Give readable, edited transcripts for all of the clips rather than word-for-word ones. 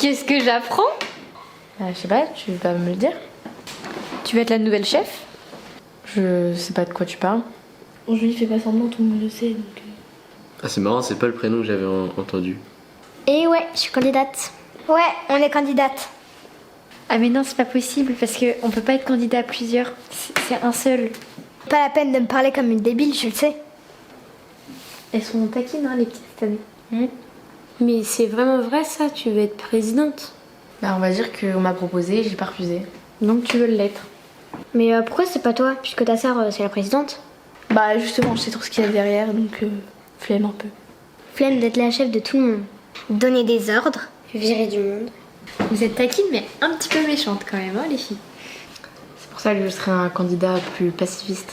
Qu'est-ce que j'apprends? Je sais pas, tu vas me le dire? Tu vas être la nouvelle chef? Je sais pas de quoi tu parles. Julie fait pas semblant, tout le monde le sait donc. Ah, c'est marrant, c'est pas le prénom que j'avais entendu. Et ouais, je suis candidate. Ouais, on est candidate. Ah mais non, c'est pas possible parce qu'on peut pas être candidat à plusieurs. C'est un seul. Pas la peine de me parler comme une débile, je le sais. Elles sont taquines, hein, les petites cette année. Mais c'est vraiment vrai ça, tu veux être présidente? On va dire qu'on m'a proposé, j'ai pas refusé. Donc tu veux l'être. Mais pourquoi c'est pas toi, puisque ta sœur c'est la présidente? Bah justement, je sais trop ce qu'il y a derrière, donc flemme un peu. Flemme d'être la chef de tout le monde. Donner des ordres, virer du monde. Vous êtes taquines mais un petit peu méchantes quand même, hein, les filles. C'est pour ça que je serai un candidat plus pacifiste.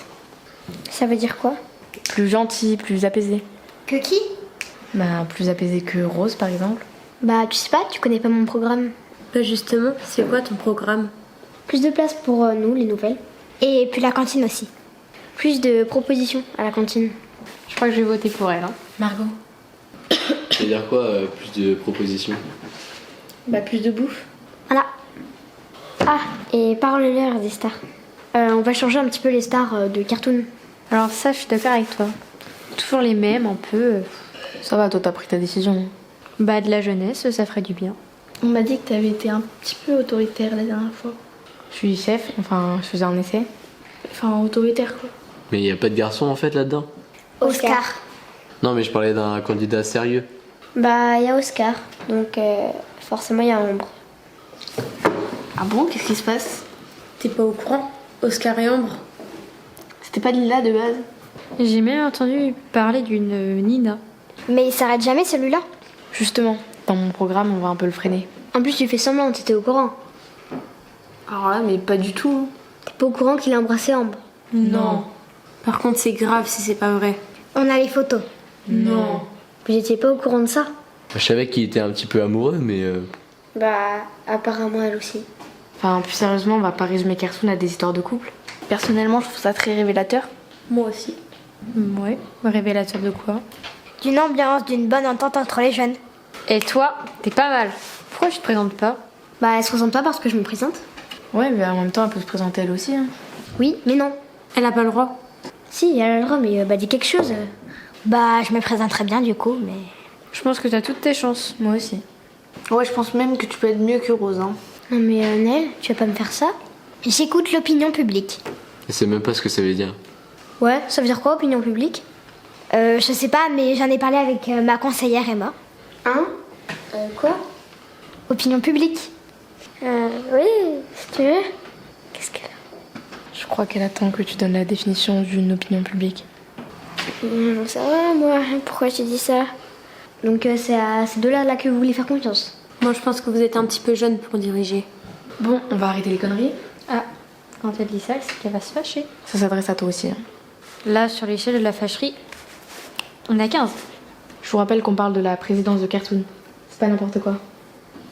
Ça veut dire quoi? Plus gentil, plus apaisé. Que qui? Plus apaisé que Rose par exemple. Bah tu sais pas, tu connais pas mon programme. Bah justement, c'est quoi ton programme? Plus de place pour nous, les nouvelles. Et puis la cantine aussi. Plus de propositions à la cantine. Je crois que je vais voter pour elle. Hein. Margot. Ça veut dire quoi, plus de propositions? Bah plus de bouffe. Voilà. Ah, et parle-leur des stars. On va changer un petit peu les stars de cartoon. Alors ça, je suis d'accord avec toi. Toujours les mêmes, un peu. Ça va, toi t'as pris ta décision. Bah de la jeunesse, ça ferait du bien. On m'a dit que t'avais été un petit peu autoritaire la dernière fois. Je suis chef, enfin je faisais un essai. Enfin autoritaire quoi. Mais y a pas de garçon en fait là-dedans? Oscar. Non, mais je parlais d'un candidat sérieux. Bah, il y a Oscar, donc forcément il y a Ambre. Ah bon, qu'est-ce qui se passe? T'es pas au courant? Oscar et Ambre? C'était pas Lila de base? J'ai même entendu parler d'une Nina. Mais il s'arrête jamais celui-là. Justement, dans mon programme on va un peu le freiner. En plus, tu fais semblant, t'étais au courant. Alors là, mais pas du tout. T'es pas au courant qu'il a embrassé Ambre. Non. Par contre, c'est grave si c'est pas vrai. On a les photos. Non. Vous étiez pas au courant de ça? Je savais qu'il était un petit peu amoureux, mais Bah, apparemment elle aussi. Enfin plus sérieusement, on va pas résumer Cartoon à des histoires de couple. Personnellement, je trouve ça très révélateur. Moi aussi. Ouais, révélateur de quoi? D'une ambiance, d'une bonne entente entre les jeunes. Et toi, t'es pas mal. Pourquoi tu te présentes pas? Bah, elle se présente pas parce que je me présente. Ouais, mais en même temps elle peut se présenter elle aussi. Hein. Oui, mais non. Elle a pas le droit. Si, elle a le droit, mais bah, dis quelque chose. Bah, je me présenterai bien du coup, mais. Je pense que t'as toutes tes chances. Moi aussi. Ouais, je pense même que tu peux être mieux que Rose. Hein. Non, mais Nel, tu vas pas me faire ça? J'écoute l'opinion publique. je sais même pas ce que ça veut dire. Ouais, ça veut dire quoi, opinion publique? Je sais pas, mais j'en ai parlé avec ma conseillère Emma. Hein? Quoi? Opinion publique. Oui, si tu veux. Qu'est-ce qu'elle a? Je crois qu'elle attend que tu donnes la définition d'une opinion publique. Ça va, moi, pourquoi je t'ai dit ça? Donc c'est à ces deux-là là que vous voulez faire confiance. Moi, je pense que vous êtes un petit peu jeune pour diriger. Bon, on va arrêter les conneries. Ah, quand elle dit ça, c'est qu'elle va se fâcher. Ça s'adresse à toi aussi. Hein. Là, sur l'échelle de la fâcherie, on a 15. Je vous rappelle qu'on parle de la présidence de Cartoon. C'est pas n'importe quoi.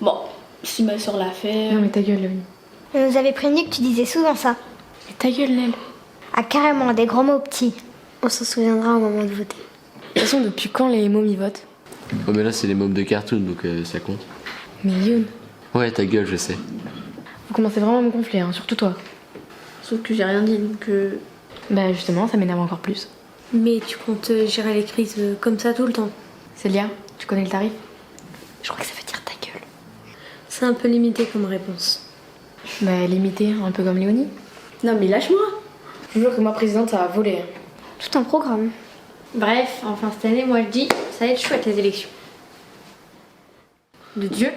Bon, si ma soeur l'a fait. Non mais ta gueule, Léonie. On nous avait prévenu que tu disais souvent ça. Mais ta gueule, Nel. Ah, carrément, des gros mots petits. On s'en souviendra au moment de voter. De toute façon, depuis quand les momies votent? Oh, mais là, c'est les mômes de Cartoon, donc ça compte. Mais Youn, Ouais, ta gueule, je sais. vous commencez vraiment à me gonfler, hein, surtout toi. Sauf que j'ai rien dit, donc. Bah justement, ça m'énerve encore plus. Mais tu comptes gérer les crises comme ça tout le temps. Célia, tu connais le tarif? Je crois que ça veut dire ta gueule. C'est un peu limité comme réponse. Bah limité, un peu comme Léonie. Non, mais lâche-moi. Je jure que moi présidente, ça va voler. Hein. Tout un programme. Bref, enfin cette année, moi je dis, ça va être chouette les élections. De Dieu,